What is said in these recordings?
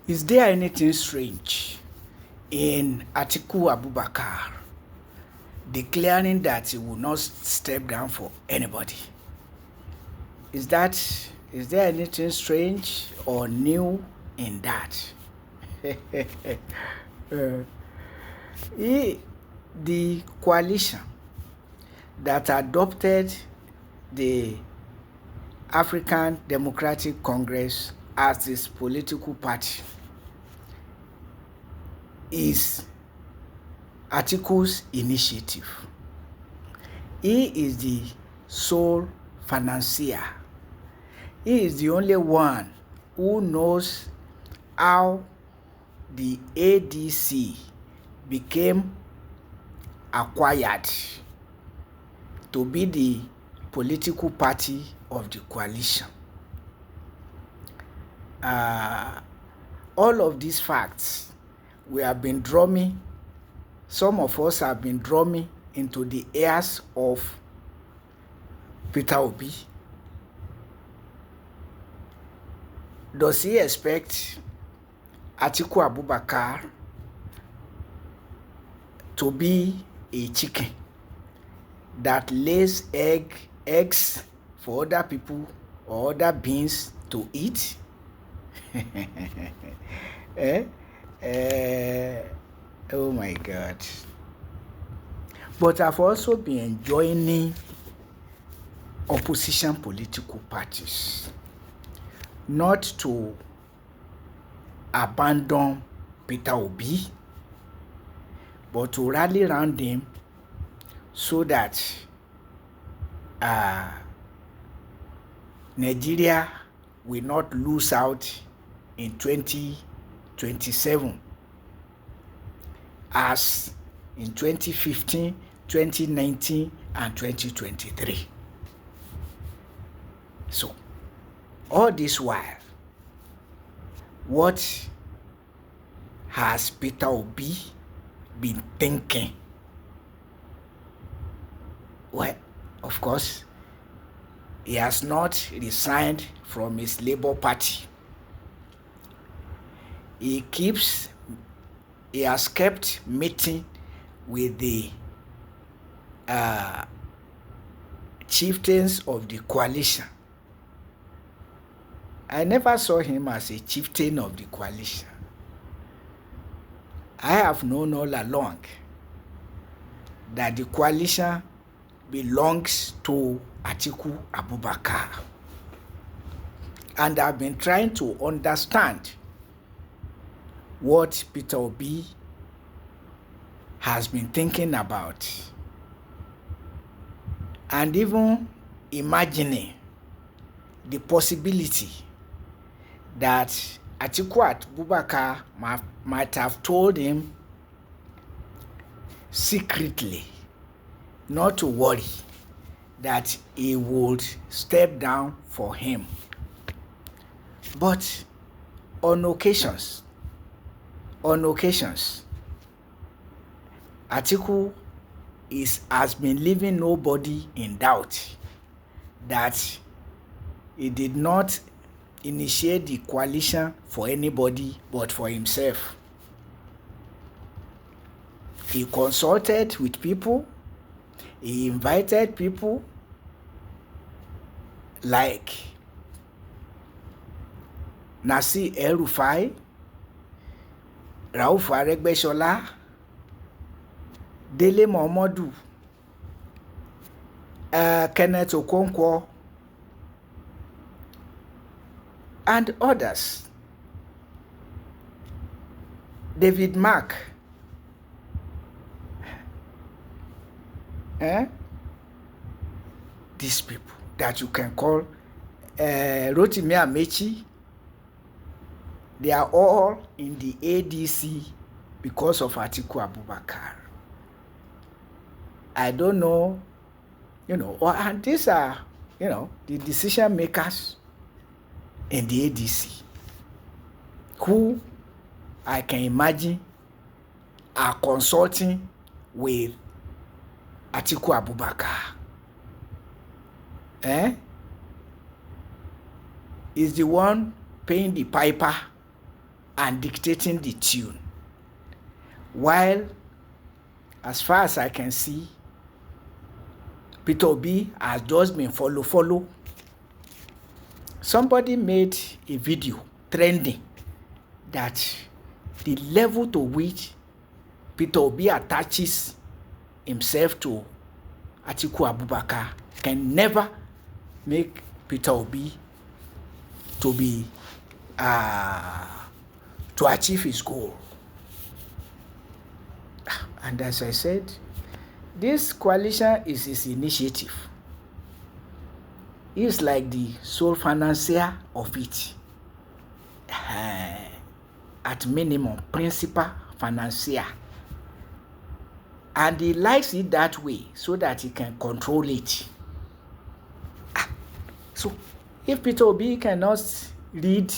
Is there anything strange in Atiku Abubakar declaring that he will not step down for anybody? Is there anything strange or new in that? The coalition that adopted the African Democratic Congress as its political party is Atiku's initiative. He is the sole financier. He is the only one who knows how the ADC became acquired to be the political party of the coalition. All of these facts we have been drumming, some of us have been drumming into the ears of Peter Obi. Does he expect Atiku Abubakar to be a chicken that lays eggs for other people or other beings to eat? Oh my God. But I've also been enjoying opposition political parties not to abandon Peter Obi, but to rally around him so that Nigeria will not lose out in 2027 as in 2015, 2019, and 2023. So, all this while, what has Peter Obi been thinking? Well, of course, he has not resigned from his Labour Party. He has kept meeting with the chieftains of the coalition. I never saw him as a chieftain of the coalition. I have known all along that the coalition belongs to Atiku Abubakar. And I've been trying to understand what Peter Obi has been thinking about, and even imagining the possibility that Atiku Abubakar might have told him secretly not to worry, that he would step down for him. But on occasions, Atiku has been leaving nobody in doubt that he did not initiate the coalition for anybody but for himself. He consulted with people, he invited people like Nasir El-Rufai, Rauf Aregbesola, Dele Momodu, Kenneth Okonkwo, and others. David Mark. These people that you can call Rotimi Amechi, they are all in the ADC because of Atiku Abubakar. I don't know, and these are, the decision makers in the ADC who I can imagine are consulting with Atiku Abubakar. Is the one paying the piper and dictating the tune. While, as far as I can see, Peter Obi has just been follow. Somebody made a video trending that the level to which Peter Obi attaches himself to Atiku Abubakar can never make Peter Obi to be to achieve his goal. And as I said, this coalition is his initiative. He is like the sole financier of it. At minimum, principal financier. And he likes it that way so that he can control it. So, if Peter Obi cannot read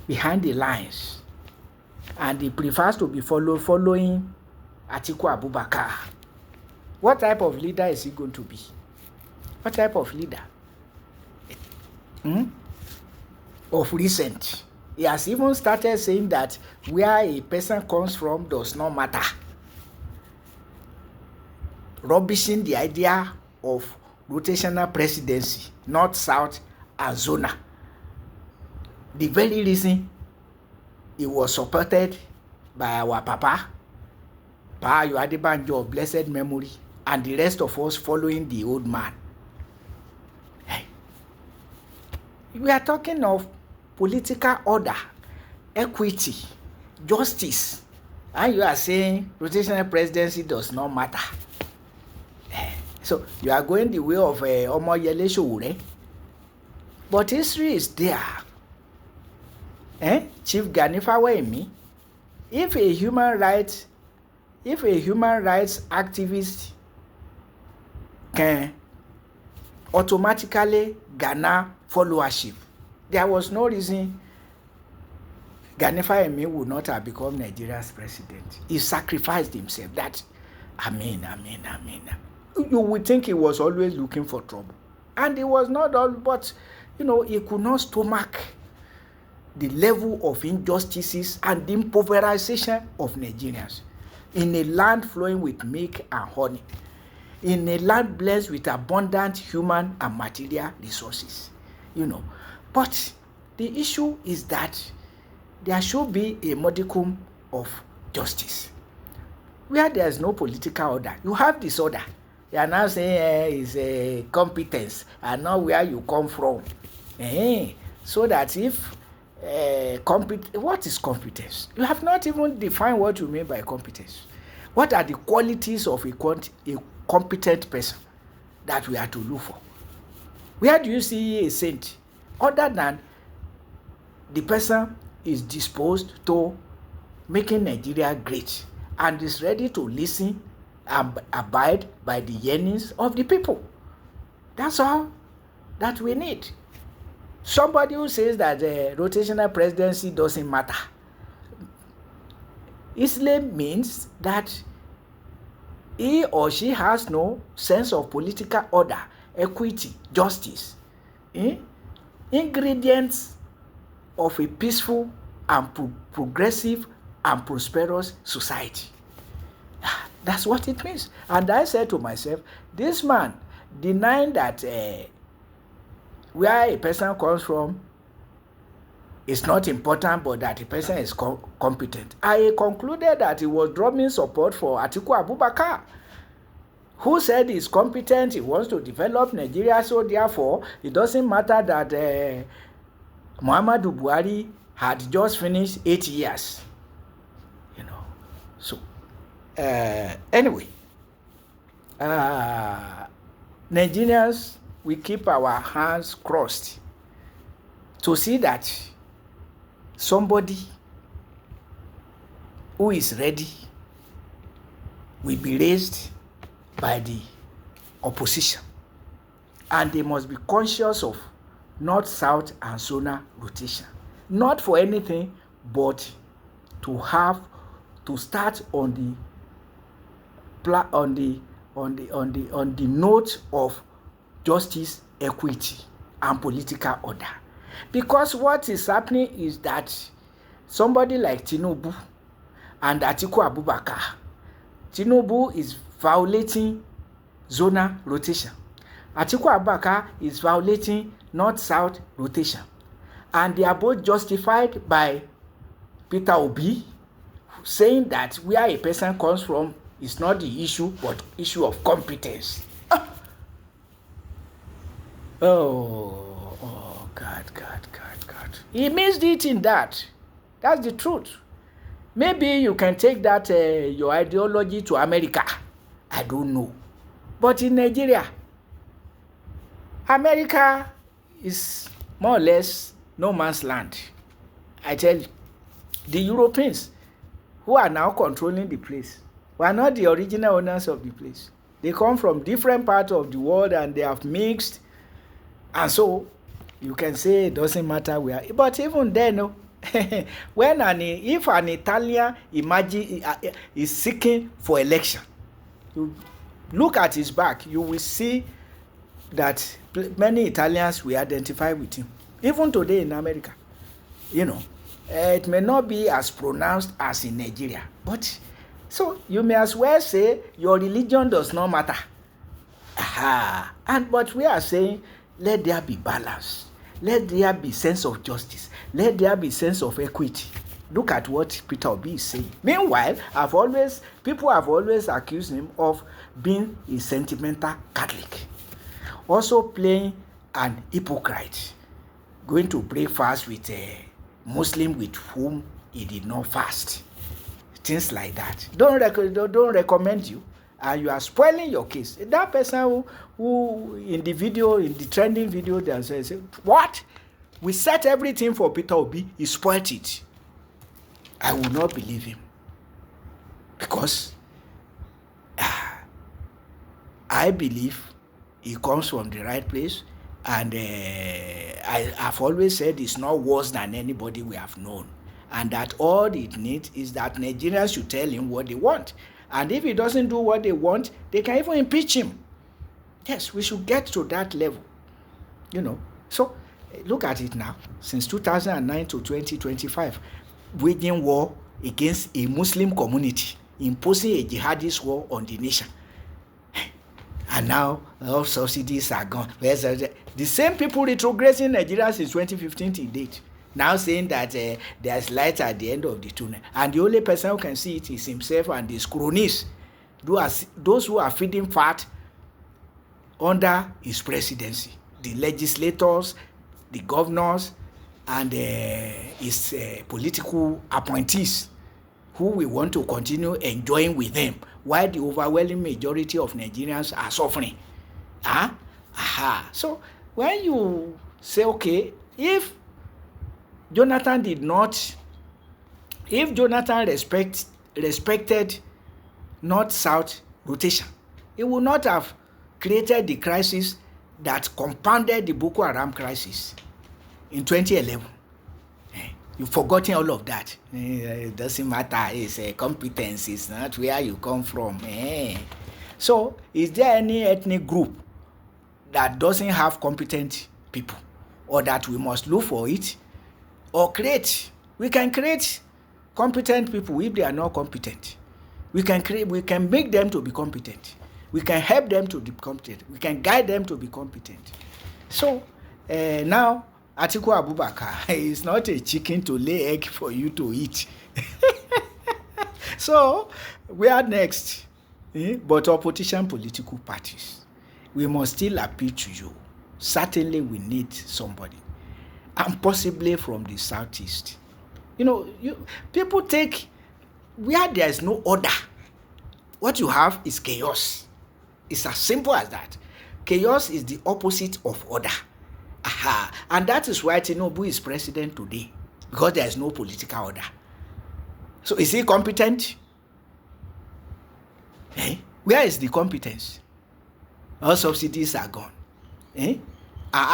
behind the lines and he prefers to be following Atiku Abubakar, what type of leader is he going to be? What type of leader? Of recent, he has even started saying that where a person comes from does not matter, rubbishing the idea of rotational presidency, north, south, and zona. The very reason he was supported by our Papa Ayo Adebanjo of blessed memory, and the rest of us following the old man. Hey. We are talking of political order, equity, justice, and you are saying rotational presidency does not matter. So you are going the way of Omoyele Sowore. But history is there. Chief Gani Fawemi, if a human rights activist can automatically garner followership, there was no reason Gani Fawemi would not have become Nigeria's president. He sacrificed himself. That, amen. You would think he was always looking for trouble. And he was not all, but, he could not stomach the level of injustices and the impoverization of Nigerians in a land flowing with milk and honey, in a land blessed with abundant human and material resources, But the issue is that there should be a modicum of justice. Where there is no political order, you have disorder. You are now saying it's a competence and not where you come from. So that if what is competence? You have not even defined what you mean by competence. What are the qualities of a competent person that we are to look for? Where do you see a saint other than the person is disposed to making Nigeria great and is ready to listen and abide by the yearnings of the people? That's all that we need. Somebody who says that rotational presidency doesn't matter easily means that he or she has no sense of political order, equity, justice, ingredients of a peaceful and progressive and prosperous society. That's what it means. And I said to myself, this man denying that where a person comes from is not important, but that the person is competent. I concluded that he was drawing support for Atiku Abubakar, who said he's competent, he wants to develop Nigeria, so therefore it doesn't matter that Muhammadu Buhari had just finished 8 years. So anyway, Nigerians, we keep our hands crossed to see that somebody who is ready will be raised by the opposition, and they must be conscious of north, south, and zona rotation, not for anything but to start on the note of justice, equity, and political order. Because what is happening is that somebody like Tinubu and Atiku Abubakar, Tinubu is violating zonal rotation. Atiku Abubakar is violating north-south rotation. And they are both justified by Peter Obi, saying that where a person comes from is not the issue, but issue of competence. Oh, God. He missed it in that. That's the truth. Maybe you can take that your ideology to America. I don't know. But in Nigeria, America is more or less no man's land. I tell you, the Europeans who are now controlling the place were not the original owners of the place. They come from different parts of the world and they have mixed. And so you can say it doesn't matter where. But even then, no. If an Italian is seeking for election, you look at his back, you will see that many Italians will identify with him. Even today in America, it may not be as pronounced as in Nigeria, but so you may as well say your religion does not matter. But we are saying, let there be balance. Let there be sense of justice. Let there be sense of equity. Look at what Peter Obi is saying. Meanwhile, people have always accused him of being a sentimental Catholic. Also playing an hypocrite. Going to breakfast with a Muslim with whom he did not fast. Things like that. Don't recommend you. And you are spoiling your case. That person who in the trending video, they say, what? We set everything for Peter Obi, he spoiled it. I will not believe him. Because I believe he comes from the right place. And I've always said it's not worse than anybody we have known. And that all it needs is that Nigerians should tell him what they want. And if he doesn't do what they want, they can even impeach him. Yes, we should get to that level. So look at it now. Since 2009 to 2025, waging war against a Muslim community, imposing a jihadist war on the nation. And now all subsidies are gone. The same people retrogressing Nigeria since 2015 till date. Now saying that there's light at the end of the tunnel. And the only person who can see it is himself and his cronies. Those who are feeding fat under his presidency. The legislators, the governors, and his political appointees who we want to continue enjoying with them while the overwhelming majority of Nigerians are suffering. So when you say, okay, if Jonathan respected north-south rotation, he would not have created the crisis that compounded the Boko Haram crisis in 2011. You've forgotten all of that. It doesn't matter. It's a competence. It's not where you come from. So, is there any ethnic group that doesn't have competent people, or that we must look for it, or create? We can create competent people if they are not competent. We can make them to be competent. We can help them to be competent. We can guide them to be competent. So now, Atiku Abubakar is not a chicken to lay egg for you to eat. So, we are next. But opposition political parties, we must still appeal to you. Certainly, we need somebody. And possibly from the southeast. People take where there is no order. What you have is chaos. It's as simple as that. Chaos is the opposite of order. And that is why Tinubu is president today, because there is no political order. So is he competent? Where is the competence? All subsidies are gone. Are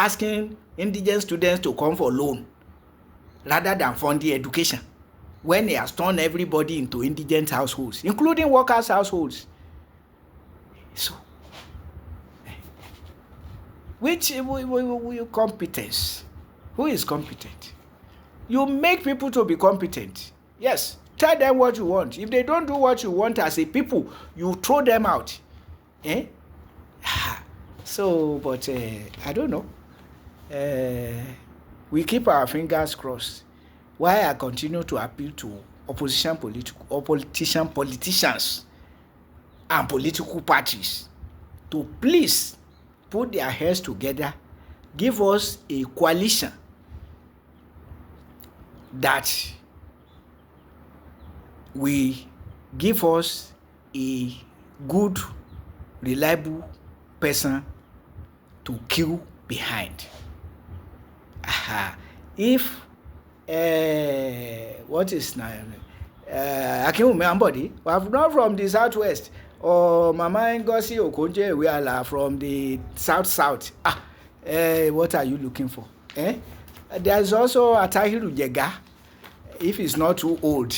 asking indigent students to come for loan rather than funding education, when he has turned everybody into indigent households, including workers' households. So, which competence? Who is competent? You make people to be competent. Yes, tell them what you want. If they don't do what you want as a people, you throw them out. Eh? So, but I don't know. We keep our fingers crossed. Why I continue to appeal to politicians and political parties to please put their heads together, give us a coalition that will give us a good, reliable person to queue behind. If what is now Akinwumi Ambode, not from the southwest, or Mama Ngozi Okonjo-Iweala from the south. What are you looking for? There's also Atahiru Jega, if he's not too old.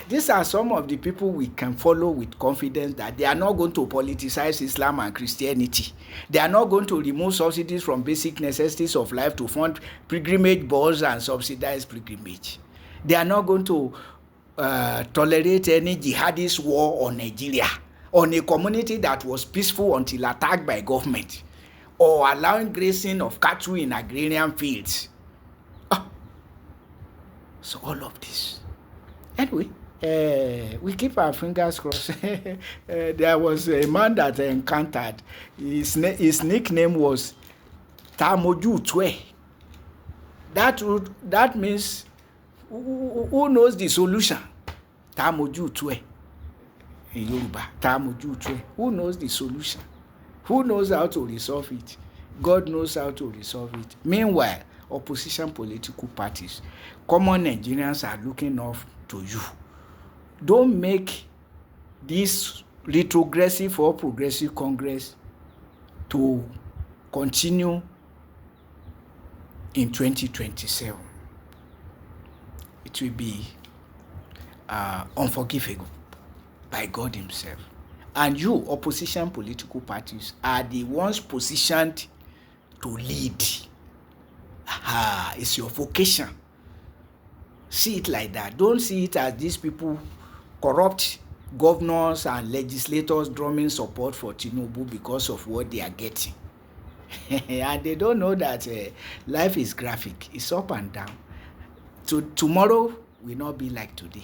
These are some of the people we can follow with confidence that they are not going to politicize Islam and Christianity. They are not going to remove subsidies from basic necessities of life to fund pilgrimage boards and subsidize pilgrimage. They are not going to tolerate any jihadist war on Nigeria, on a community that was peaceful until attacked by government, or allowing grazing of cattle in agrarian fields. So all of this. Anyway, we keep our fingers crossed. There was a man that I encountered. His nickname was Tamoju Twe. That means who knows the solution? Tamoju Twe. In Yoruba, Tamoju Twe. Who knows the solution? Who knows how to resolve it? God knows how to resolve it. Meanwhile, opposition political parties, common Nigerians are looking off to you. Don't make this retrogressive or progressive Congress to continue in 2027. It will be unforgivable by God himself. And you, opposition political parties, are the ones positioned to lead. It's your vocation. See it like that. Don't see it as these people, corrupt governors and legislators, drumming support for Tinubu because of what they are getting. And they don't know that life is graphic. It's up and down. Tomorrow will not be like today.